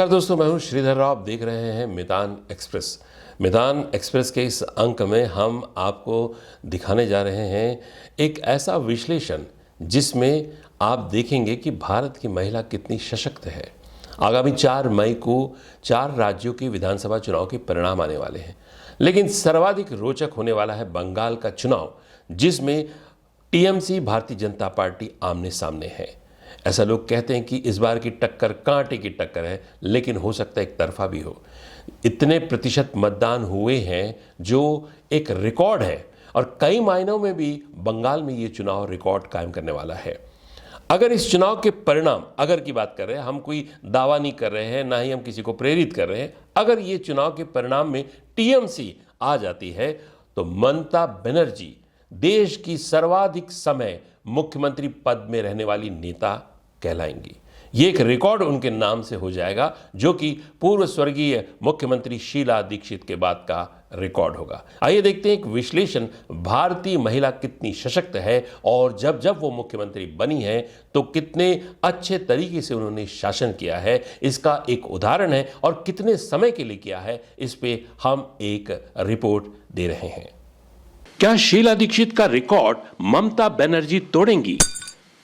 नमस्कार दोस्तों, मैं हूं श्रीधर राव। आप देख रहे हैं मैदान एक्सप्रेस। मैदान एक्सप्रेस के इस अंक में हम आपको दिखाने जा रहे हैं एक ऐसा विश्लेषण जिसमें आप देखेंगे कि भारत की महिला कितनी सशक्त है। आगामी 4 मई को 4 राज्यों के विधानसभा चुनाव के परिणाम आने वाले हैं, लेकिन सर्वाधिक रोचक होने वाला है बंगाल का चुनाव, जिसमें टीएमसी भारतीय जनता पार्टी आमने सामने है। ऐसा लोग कहते हैं कि इस बार की टक्कर कांटे की टक्कर है, लेकिन हो सकता है एक तरफा भी हो। इतने प्रतिशत मतदान हुए हैं जो एक रिकॉर्ड है, और कई मायनों में भी बंगाल में ये चुनाव रिकॉर्ड कायम करने वाला है। अगर इस चुनाव के परिणाम, अगर की बात कर रहे हैं, हम कोई दावा नहीं कर रहे हैं, ना ही हम किसी को प्रेरित कर रहे हैं, अगर ये चुनाव के परिणाम में टीएमसी आ जाती है तो ममता बनर्जी देश की सर्वाधिक समय मुख्यमंत्री पद में रहने वाली नेता कहलाएंगी। ये एक रिकॉर्ड उनके नाम से हो जाएगा, जो कि पूर्व स्वर्गीय मुख्यमंत्री शीला दीक्षित के बाद का रिकॉर्ड होगा। आइए देखते हैं एक विश्लेषण, भारतीय महिला कितनी सशक्त है और जब जब वो मुख्यमंत्री बनी है तो कितने अच्छे तरीके से उन्होंने शासन किया है, इसका एक उदाहरण है। और कितने समय के लिए किया है, इस पे हम एक रिपोर्ट दे रहे हैं। क्या शीला दीक्षित का रिकॉर्ड ममता बनर्जी तोड़ेंगी?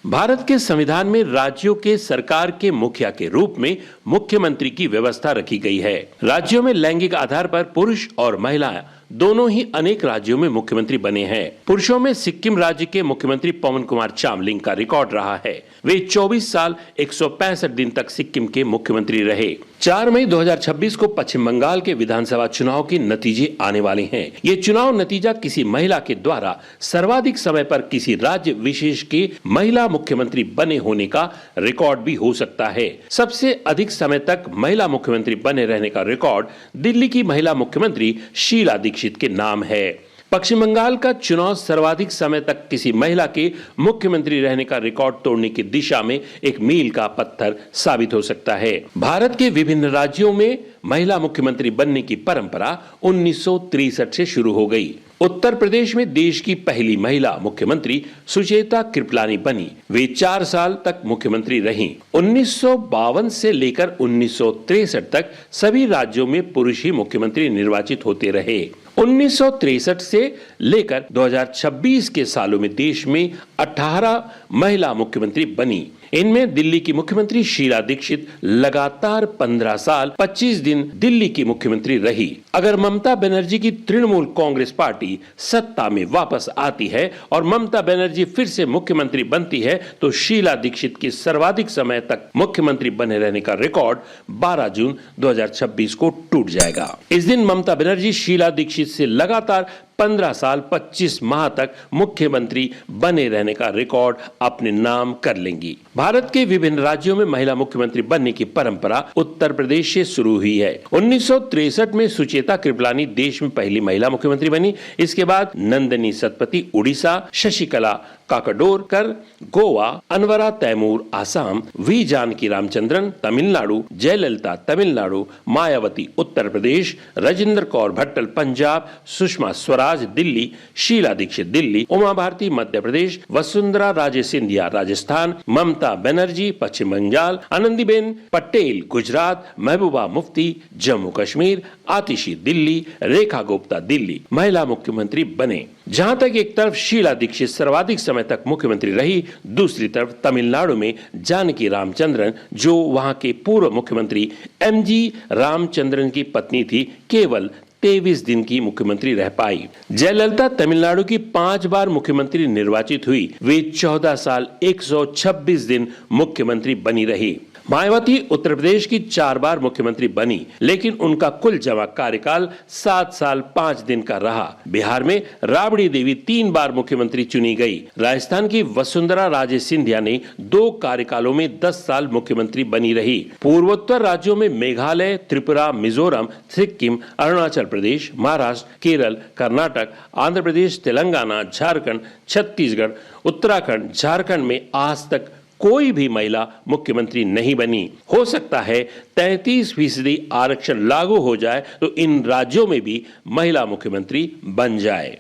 भारत के संविधान में राज्यों के सरकार के मुखिया के रूप में मुख्यमंत्री की व्यवस्था रखी गई है। राज्यों में लैंगिक आधार पर पुरुष और महिला दोनों ही अनेक राज्यों में मुख्यमंत्री बने हैं। पुरुषों में सिक्किम राज्य के मुख्यमंत्री पवन कुमार चामलिंग का रिकॉर्ड रहा है। वे 24 साल 165 दिन तक सिक्किम के मुख्यमंत्री रहे। 4 मई 2026 को पश्चिम बंगाल के विधानसभा चुनाव के नतीजे आने वाले हैं। ये चुनाव नतीजा किसी महिला के द्वारा सर्वाधिक समय पर किसी राज्य विशेष के महिला मुख्यमंत्री बने होने का रिकॉर्ड भी हो सकता है। सबसे अधिक समय तक महिला मुख्यमंत्री बने रहने का रिकॉर्ड दिल्ली की महिला मुख्यमंत्री शीला दीक्षित के नाम है। पश्चिम बंगाल का चुनाव सर्वाधिक समय तक किसी महिला के मुख्यमंत्री रहने का रिकॉर्ड तोड़ने की दिशा में एक मील का पत्थर साबित हो सकता है। भारत के विभिन्न राज्यों में महिला मुख्यमंत्री बनने की परंपरा 1963 से शुरू हो गई। उत्तर प्रदेश में देश की पहली महिला मुख्यमंत्री सुचेता कृपलानी बनी। वे 4 साल तक मुख्यमंत्री रहीं। 1952 से लेकर 1963 तक सभी राज्यों में पुरुष ही मुख्यमंत्री निर्वाचित होते रहे। 1963 से लेकर 2026 के सालों में देश में 18 महिला मुख्यमंत्री बनी। इनमें दिल्ली की मुख्यमंत्री शीला दीक्षित लगातार 15 साल 25 दिन दिल्ली की मुख्यमंत्री रही। अगर ममता बनर्जी की तृणमूल कांग्रेस पार्टी सत्ता में वापस आती है और ममता बनर्जी फिर से मुख्यमंत्री बनती है तो शीला दीक्षित की सर्वाधिक समय तक मुख्यमंत्री बने रहने का रिकॉर्ड 12 जून 2026 को टूट जाएगा। इस दिन ममता बनर्जी शीला दीक्षित से लगातार 15 साल 25 माह तक मुख्यमंत्री बने रहने का रिकॉर्ड अपने नाम कर लेंगी। भारत के विभिन्न राज्यों में महिला मुख्यमंत्री बनने की परंपरा उत्तर प्रदेश से शुरू हुई है। 1963 में सुचेता कृपलानी देश में पहली महिला मुख्यमंत्री बनी। इसके बाद नंदिनी सतपथी उड़ीसा, शशिकला काकड़ोरकर गोवा, अनवरा तैमूर आसाम, वी जानकी रामचंद्रन तमिलनाडु, जयललिता तमिलनाडु, मायावती उत्तर प्रदेश, राजेंद्र कौर भट्टल पंजाब, सुषमा स्वराज दिल्ली, शीला दीक्षित दिल्ली, उमा भारती मध्य प्रदेश, वसुंधरा राजे सिंधिया राजस्थान, ममता बनर्जी पश्चिम बंगाल, आनंदीबेन पटेल गुजरात, महबूबा मुफ्ती जम्मू कश्मीर, आतिशी दिल्ली, रेखा गुप्ता दिल्ली महिला मुख्यमंत्री बने। जहां तक एक तरफ शीला दीक्षित सर्वाधिक समय तक मुख्यमंत्री रही, दूसरी तरफ तमिलनाडु में जानकी रामचंद्रन, जो वहां के पूर्व मुख्यमंत्री एमजी रामचंद्रन की पत्नी थी, केवल 23 दिन की मुख्यमंत्री रह पाई। जयललिता तमिलनाडु की 5 बार मुख्यमंत्री निर्वाचित हुई। वे 14 साल 126 दिन मुख्यमंत्री बनी रही। मायावती उत्तर प्रदेश की 4 बार मुख्यमंत्री बनी, लेकिन उनका कुल जमा कार्यकाल 7 साल 5 दिन का रहा। बिहार में राबड़ी देवी 3 बार मुख्यमंत्री चुनी गई। राजस्थान की वसुंधरा राजे सिंधिया ने 2 कार्यकालों में 10 साल मुख्यमंत्री बनी रही। पूर्वोत्तर राज्यों में मेघालय, त्रिपुरा, मिजोरम, सिक्किम, अरुणाचल प्रदेश, महाराष्ट्र, केरल, कर्नाटक, आंध्र प्रदेश, तेलंगाना, झारखंड, छत्तीसगढ़, उत्तराखंड, झारखंड में आज तक कोई भी महिला मुख्यमंत्री नहीं बनी। हो सकता है 33% आरक्षण लागू हो जाए तो इन राज्यों में भी महिला मुख्यमंत्री बन जाए।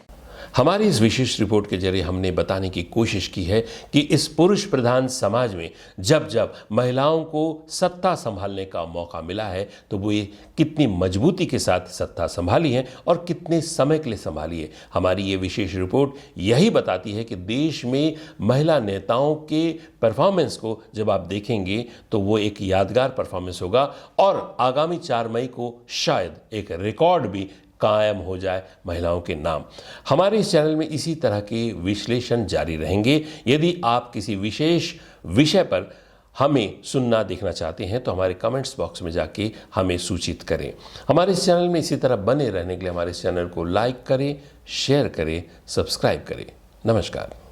हमारी इस विशेष रिपोर्ट के जरिए हमने बताने की कोशिश की है कि इस पुरुष प्रधान समाज में जब जब महिलाओं को सत्ता संभालने का मौका मिला है तो वो ये कितनी मजबूती के साथ सत्ता संभाली है और कितने समय के लिए संभाली है। हमारी ये विशेष रिपोर्ट यही बताती है कि देश में महिला नेताओं के परफॉर्मेंस को जब आप देखेंगे तो वो एक यादगार परफॉर्मेंस होगा और आगामी 4 मई को शायद एक रिकॉर्ड भी कायम हो जाए महिलाओं के नाम। हमारे इस चैनल में इसी तरह के विश्लेषण जारी रहेंगे। यदि आप किसी विशेष विषय पर हमें सुनना देखना चाहते हैं तो हमारे कमेंट्स बॉक्स में जाके हमें सूचित करें। हमारे इस चैनल में इसी तरह बने रहने के लिए हमारे इस चैनल को लाइक करें, शेयर करें, सब्सक्राइब करें। नमस्कार।